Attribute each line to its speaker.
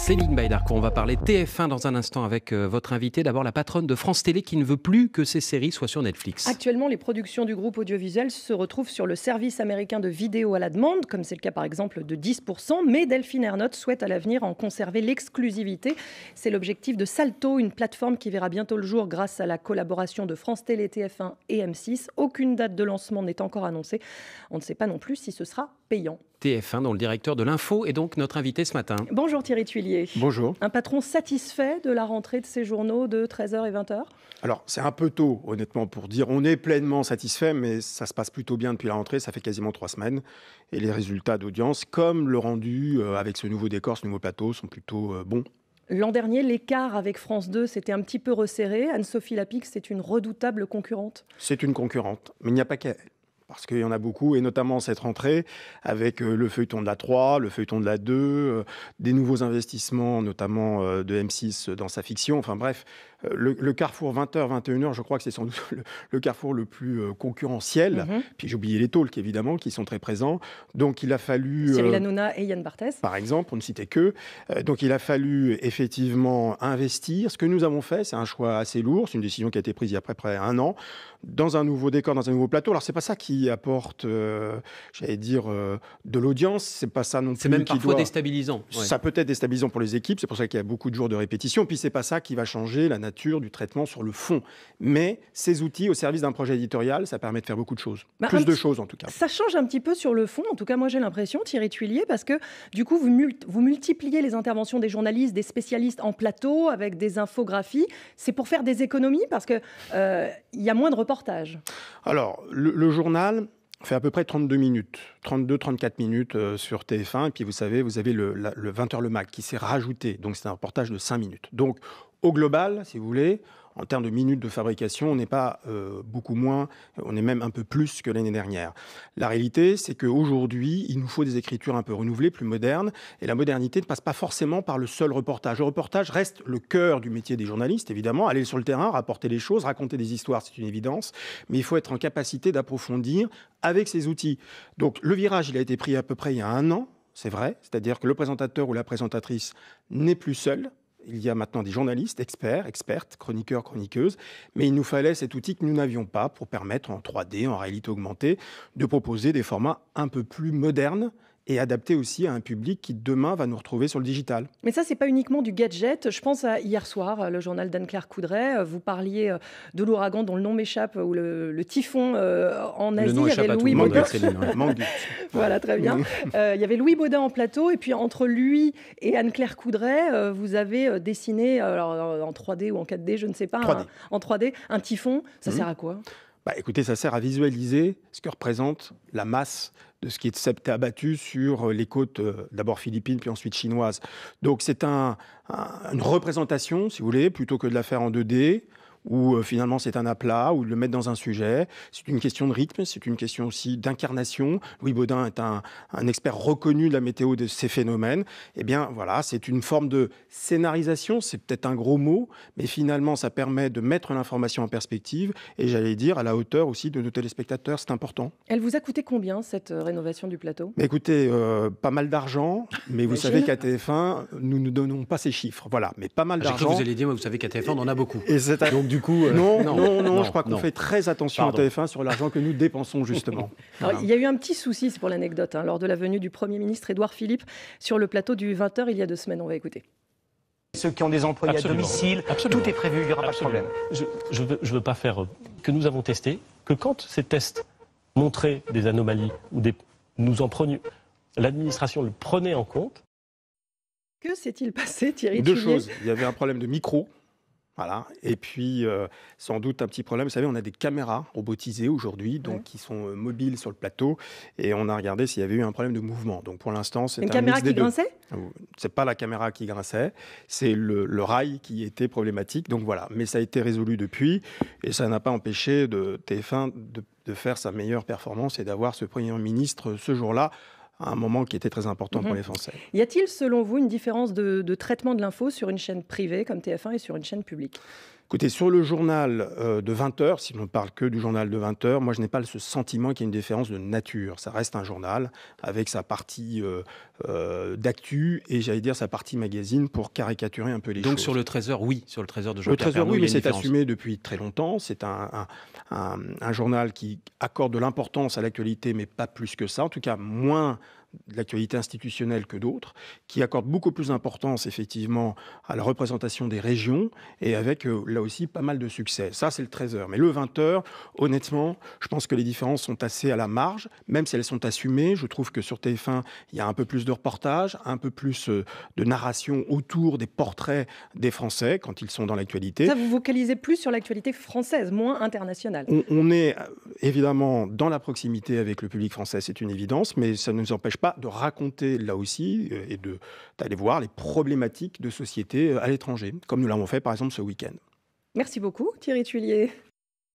Speaker 1: Céline Baïdarcourt, on va parler TF1 dans un instant avec votre invitée. D'abord, la patronne de France Télé qui ne veut plus que ses séries soient sur Netflix.
Speaker 2: Actuellement, les productions du groupe audiovisuel se retrouvent sur le service américain de vidéo à la demande, comme c'est le cas par exemple de 10%. Mais Delphine Ernotte souhaite à l'avenir en conserver l'exclusivité. C'est l'objectif de Salto, une plateforme qui verra bientôt le jour grâce à la collaboration de France Télé, TF1 et M6. Aucune date de lancement n'est encore annoncée. On ne sait pas non plus si ce sera payant.
Speaker 1: TF1, dont le directeur de l'info est donc notre invité ce matin.
Speaker 2: Bonjour Thierry Tuillier.
Speaker 3: Bonjour.
Speaker 2: Un patron satisfait de la rentrée de ces journaux de 13h et 20h ?
Speaker 3: Alors, c'est un peu tôt, honnêtement, pour dire on est pleinement satisfait, mais ça se passe plutôt bien depuis la rentrée, ça fait quasiment 3 semaines. Et les résultats d'audience, comme le rendu avec ce nouveau décor, ce nouveau plateau, sont plutôt bons.
Speaker 2: L'an dernier, l'écart avec France 2 s'était un petit peu resserré. Anne-Sophie Lapix, c'est une redoutable concurrente.
Speaker 3: C'est une concurrente, mais il n'y a pas qu'elle. Parce qu'il y en a beaucoup, et notamment cette rentrée, avec le feuilleton de la 3, le feuilleton de la 2, des nouveaux investissements, notamment de M6 dans sa fiction. Enfin bref, le carrefour 20h, 21h, je crois que c'est sans doute le carrefour le plus concurrentiel. Puis j'ai oublié les talks, évidemment, qui sont très présents. Donc il a fallu...
Speaker 2: Cyril Hanouna et Yann Barthès.
Speaker 3: Par exemple, pour ne citer que. Donc il a fallu effectivement investir. Ce que nous avons fait, c'est un choix assez lourd. C'est une décision qui a été prise il y a à peu près 1 an, dans un nouveau décor, dans un nouveau plateau. Alors c'est pas ça qui apporte, j'allais dire, de l'audience. C'est pas ça non plus.
Speaker 1: C'est même parfois déstabilisant.
Speaker 3: Ouais. Ça peut être déstabilisant pour les équipes. C'est pour ça qu'il y a beaucoup de jours de répétition. Puis c'est pas ça qui va changer la nature du traitement sur le fond. Mais ces outils au service d'un projet éditorial, ça permet de faire beaucoup de choses. Plus de choses en tout cas.
Speaker 2: Ça change un petit peu sur le fond. En tout cas, moi j'ai l'impression, Thierry Tuillier, parce que du coup vous multipliez les interventions des journalistes, des spécialistes en plateau avec des infographies. C'est pour faire des économies parce que il y a moins de reportages.
Speaker 3: Alors le journal fait à peu près 32 minutes, 32-34 minutes sur TF1. Et puis vous avez le 20h le mag qui s'est rajouté. Donc c'est un reportage de 5 minutes. Donc au global, si vous voulez, en termes de minutes de fabrication, on n'est pas beaucoup moins, on est même un peu plus que l'année dernière. La réalité, c'est qu'aujourd'hui, il nous faut des écritures un peu renouvelées, plus modernes. Et la modernité ne passe pas forcément par le seul reportage. Le reportage reste le cœur du métier des journalistes, évidemment. Aller sur le terrain, rapporter les choses, raconter des histoires, c'est une évidence. Mais il faut être en capacité d'approfondir avec ces outils. Donc le virage, il a été pris à peu près il y a 1 an, c'est vrai. C'est-à-dire que le présentateur ou la présentatrice n'est plus seul. Il y a maintenant des journalistes, expertes, chroniqueurs, chroniqueuses, mais il nous fallait cet outil que nous n'avions pas pour permettre en 3D, en réalité augmentée, de proposer des formats un peu plus modernes et adaptés aussi à un public qui demain va nous retrouver sur le digital.
Speaker 2: Mais ça, c'est pas uniquement du gadget. Je pense à hier soir, le journal d'Anne-Claire Coudray. Vous parliez de l'ouragan dont le nom m'échappe, ou le typhon en Asie.
Speaker 1: Le nom
Speaker 2: il y avait
Speaker 1: échappe
Speaker 2: Louis Baudin.
Speaker 3: Voilà,
Speaker 2: très bien. Il y avait Louis Baudin en plateau, et puis entre lui et Anne-Claire Coudray, vous avez dessiné, alors, en 3D ou en 4D, je ne sais pas,
Speaker 3: 3D.
Speaker 2: En 3D, un typhon. Ça sert à quoi ?
Speaker 3: Écoutez, ça sert à visualiser ce que représente la masse de ce qui s'est abattu sur les côtes, d'abord philippines, puis ensuite chinoises. Donc c'est une représentation, si vous voulez, plutôt que de la faire en 2D, où finalement c'est un aplat, ou de le mettre dans un sujet. C'est une question de rythme, c'est une question aussi d'incarnation. Louis Baudin est un expert reconnu de la météo de ces phénomènes. Eh bien voilà, c'est une forme de scénarisation, c'est peut-être un gros mot, mais finalement ça permet de mettre l'information en perspective, et j'allais dire à la hauteur aussi de nos téléspectateurs, c'est important.
Speaker 2: Elle vous a coûté combien cette rénovation du plateau ?
Speaker 3: Écoutez, pas mal d'argent, mais vous savez qu'à TF1, nous ne donnons pas ces chiffres. Voilà, mais pas mal d'argent.
Speaker 1: J'ai cru que vous alliez dire, vous savez qu'à TF1, on en a beaucoup.
Speaker 3: Et
Speaker 1: donc du coup,
Speaker 3: non, je crois qu'on fait très attention à TF1 sur l'argent que nous dépensons justement.
Speaker 2: Alors, il y a eu un petit souci, c'est pour l'anecdote, lors de la venue du Premier ministre Édouard Philippe sur le plateau du 20h il y a 2 semaines. On va écouter.
Speaker 4: Ceux qui ont des employés à domicile, tout est prévu, il n'y aura pas de problème.
Speaker 5: Je veux pas faire que nous avons testé, que quand ces tests montraient des anomalies ou nous en prenions, l'administration le prenait en compte.
Speaker 2: Que s'est-il passé, Thierry
Speaker 3: Tuillier ? 2 choses. Il y avait un problème de micro. Voilà. Et puis, sans doute un petit problème. Vous savez, on a des caméras robotisées aujourd'hui, donc qui sont mobiles sur le plateau. Et on a regardé s'il y avait eu un problème de mouvement. Donc, pour l'instant, c'est
Speaker 2: une caméra qui grinçait ?
Speaker 3: C'est pas la caméra qui grinçait, c'est le rail qui était problématique. Donc voilà. Mais ça a été résolu depuis, et ça n'a pas empêché de TF1 de faire sa meilleure performance et d'avoir ce Premier ministre ce jour-là, à un moment qui était très important pour les Français.
Speaker 2: Y a-t-il, selon vous, une différence de traitement de l'info sur une chaîne privée comme TF1 et sur une chaîne publique ?
Speaker 3: Écoutez, sur le journal de 20 heures, si on ne parle que du journal de 20 heures, moi je n'ai pas ce sentiment qu'il y ait une différence de nature. Ça reste un journal avec sa partie d'actu et j'allais dire sa partie magazine pour caricaturer un peu les choses.
Speaker 1: Donc sur le 13h, oui, sur le 13h de Jean-Pierre
Speaker 3: Le 13h,
Speaker 1: Pernaut,
Speaker 3: oui,
Speaker 1: il y a
Speaker 3: mais
Speaker 1: une
Speaker 3: c'est
Speaker 1: différence.
Speaker 3: assumé depuis très longtemps. C'est un journal qui accorde de l'importance à l'actualité, mais pas plus que ça. En tout cas, moins de l'actualité institutionnelle que d'autres, qui accorde beaucoup plus d'importance effectivement à la représentation des régions et avec là aussi pas mal de succès. Ça, c'est le 13h. Mais le 20h, honnêtement, je pense que les différences sont assez à la marge, même si elles sont assumées. Je trouve que sur TF1, il y a un peu plus de reportages, un peu plus de narration autour des portraits des Français quand ils sont dans l'actualité.
Speaker 2: Ça, vous vocalisez plus sur l'actualité française, moins internationale.
Speaker 3: On est évidemment dans la proximité avec le public français, c'est une évidence, mais ça ne nous empêche pas de raconter là aussi et d'aller voir les problématiques de société à l'étranger, comme nous l'avons fait par exemple ce week-end.
Speaker 2: Merci beaucoup Thierry Tuillier.